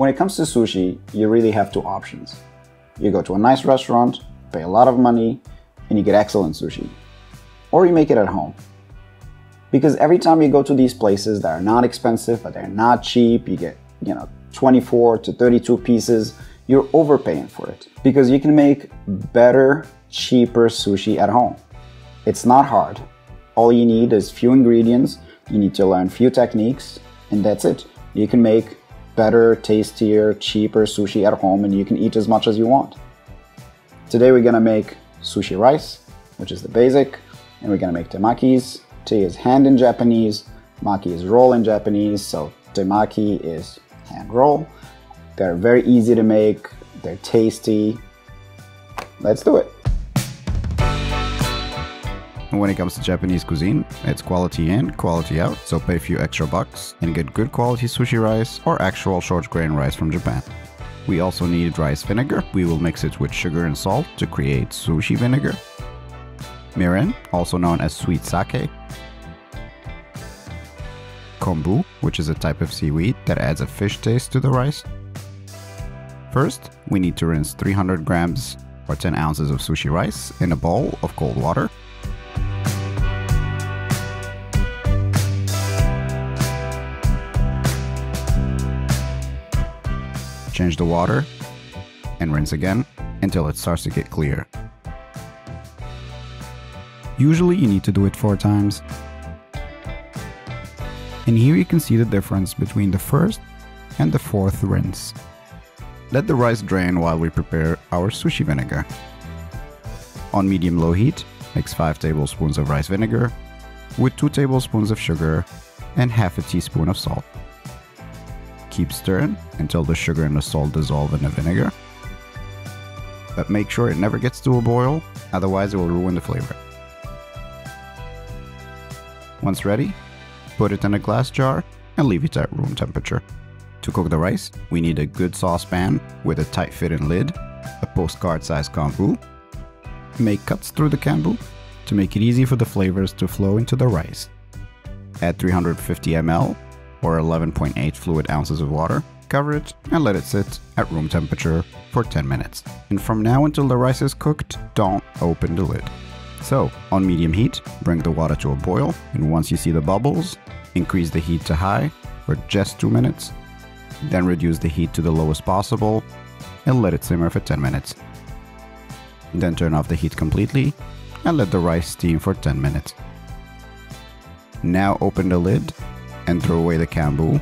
When it comes to sushi, you really have two options. You go to a nice restaurant, pay a lot of money, and you get excellent sushi. Or you make it at home. Because every time you go to these places that are not expensive, but they're not cheap, you get, 24 to 32 pieces, you're overpaying for it. Because you can make better, cheaper sushi at home. It's not hard. All you need is few ingredients, you need to learn few techniques, and that's it. You can make better, tastier, cheaper sushi at home, and you can eat as much as you want. Today we're gonna make sushi rice, which is the basic, and we're gonna make temakis. Te is hand in Japanese, maki is roll in Japanese, so temaki is hand roll. They're very easy to make, they're tasty. Let's do it. When it comes to Japanese cuisine, it's quality in, quality out, so pay a few extra bucks and get good quality sushi rice or actual short grain rice from Japan. We also need rice vinegar. We will mix it with sugar and salt to create sushi vinegar. Mirin, also known as sweet sake. Kombu, which is a type of seaweed that adds a fish taste to the rice. First, we need to rinse 300 grams or 10 ounces of sushi rice in a bowl of cold water. Change the water and rinse again until it starts to get clear. Usually you need to do it 4 times. And here you can see the difference between the first and the 4th rinse. Let the rice drain while we prepare our sushi vinegar. On medium-low heat, mix 5 tablespoons of rice vinegar with 2 tablespoons of sugar and half a teaspoon of salt. Keep stirring until the sugar and the salt dissolve in the vinegar. But make sure it never gets to a boil, otherwise it will ruin the flavor. Once ready, put it in a glass jar and leave it at room temperature. To cook the rice, we need a good saucepan with a tight fitting lid, a postcard sized Kombu. Make cuts through the Kombu to make it easy for the flavors to flow into the rice. Add 350 ml or 11.8 fluid ounces of water, cover it and let it sit at room temperature for 10 minutes. And from now until the rice is cooked, don't open the lid. So, on medium heat, bring the water to a boil, and once you see the bubbles, increase the heat to high for just 2 minutes. Then reduce the heat to the lowest possible and let it simmer for 10 minutes. Then turn off the heat completely and let the rice steam for 10 minutes. Now open the lid and throw away the Kombu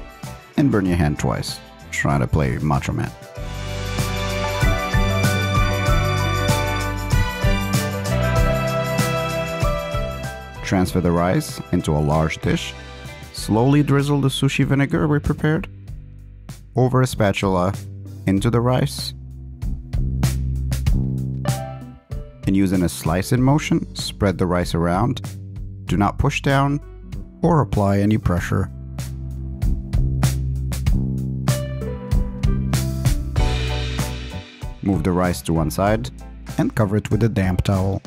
and burn your hand twice, trying to play Macho Man. Transfer the rice into a large dish. Slowly drizzle the sushi vinegar we prepared over a spatula into the rice. And using a slice-in motion, spread the rice around. Do not push down or apply any pressure. Move the rice to one side and cover it with a damp towel.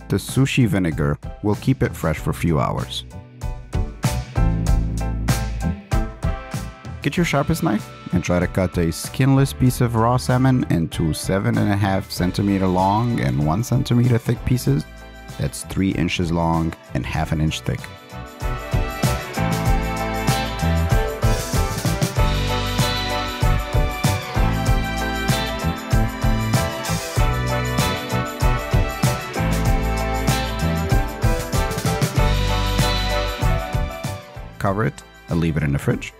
The sushi vinegar will keep it fresh for a few hours. Get your sharpest knife and try to cut a skinless piece of raw salmon into 7.5 centimeter long and 1 centimeter thick pieces. That's 3 inches long and ½ inch thick. Cover it and leave it in the fridge.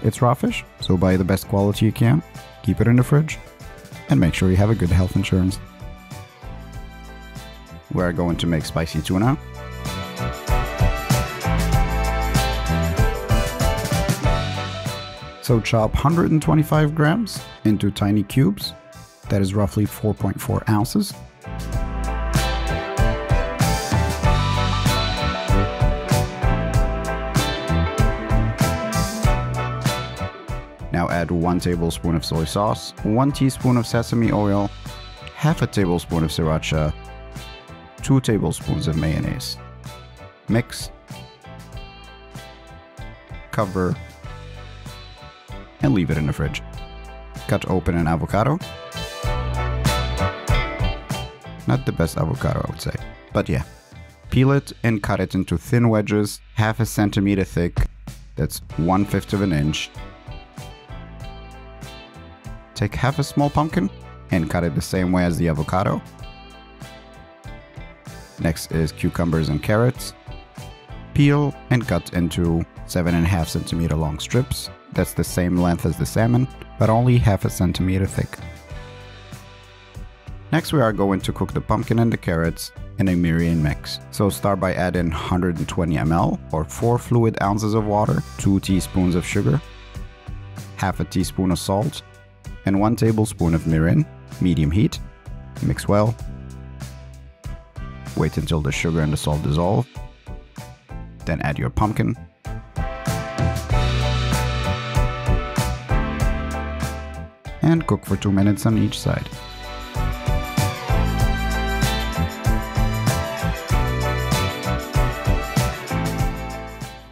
It's raw fish, so buy the best quality you can, keep it in the fridge, and make sure you have a good health insurance. We're going to make spicy tuna. So chop 125 grams into tiny cubes. That is roughly 4.4 ounces. Now add 1 tablespoon of soy sauce, 1 teaspoon of sesame oil, half a tablespoon of sriracha, 2 tablespoons of mayonnaise. Mix. cover, and leave it in the fridge. Cut open an avocado. Not the best avocado, I would say, but yeah. Peel it and cut it into thin wedges, half a centimeter thick. That's 1/5 of an inch. Take half a small pumpkin and cut it the same way as the avocado. Next is cucumbers and carrots. Peel and cut into 7.5 centimeter long strips. That's the same length as the salmon, but only half a centimeter thick. Next we are going to cook the pumpkin and the carrots in a Mirian mix. So start by adding 120 ml or 4 fluid ounces of water, 2 teaspoons of sugar, half a teaspoon of salt, and 1 tablespoon of mirin, medium heat. Mix well. Wait until the sugar and the salt dissolve. Then add your pumpkin. And cook for 2 minutes on each side.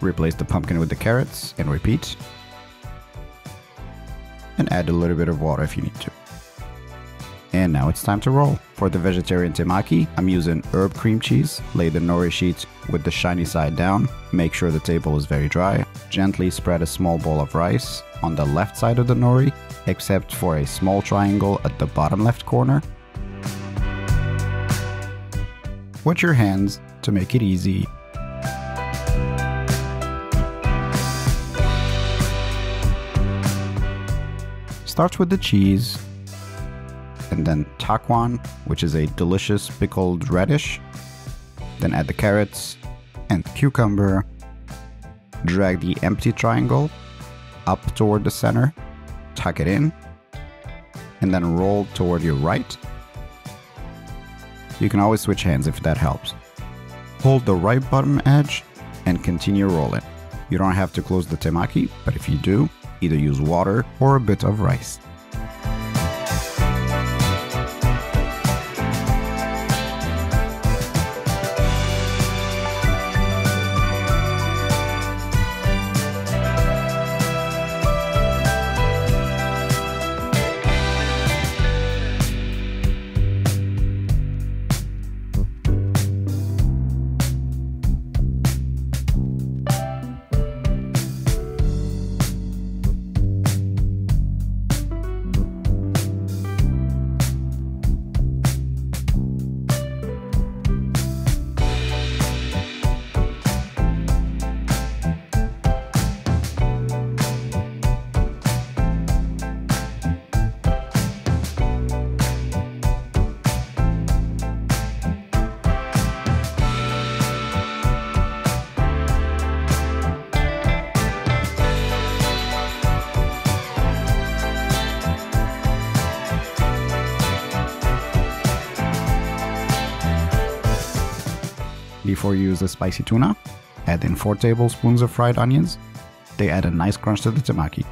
Replace the pumpkin with the carrots and repeat. And add a little bit of water if you need to. And now it's time to roll. For the vegetarian temaki, I'm using herb cream cheese. Lay the nori sheet with the shiny side down. Make sure the table is very dry. Gently spread a small bowl of rice on the left side of the nori, except for a small triangle at the bottom left corner. Watch your hands to make it easy. Start with the cheese, and then takwan, which is a delicious pickled radish. Then add the carrots and cucumber. Drag the empty triangle up toward the center, tuck it in, and then roll toward your right. You can always switch hands if that helps. Hold the right bottom edge and continue rolling. You don't have to close the temaki, but if you do, either use water or a bit of rice. Before you use the spicy tuna, add in 4 tablespoons of fried onions. They add a nice crunch to the temaki.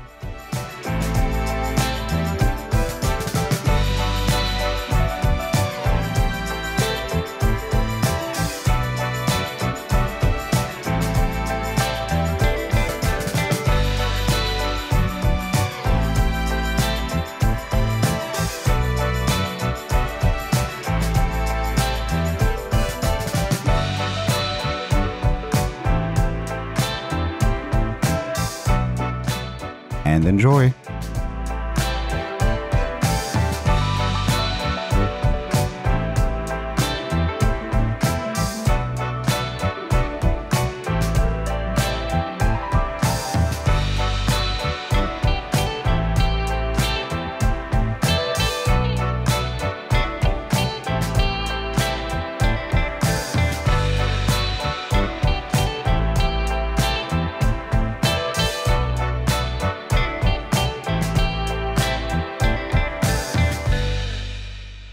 And enjoy!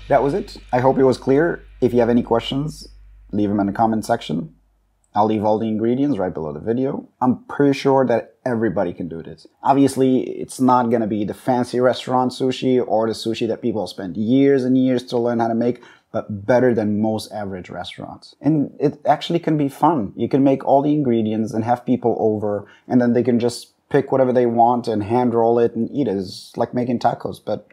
That was it. I hope it was clear. If you have any questions, leave them in the comment section. I'll leave all the ingredients right below the video. I'm pretty sure that everybody can do this. Obviously, it's not gonna be the fancy restaurant sushi or the sushi that people spend years and years to learn how to make, but better than most average restaurants. And it actually can be fun. You can make all the ingredients and have people over, and then they can just pick whatever they want and hand roll it and eat it. It's like making tacos, but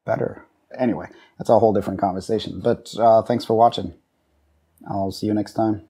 better. Anyway, that's a whole different conversation. But thanks for watching. I'll see you next time.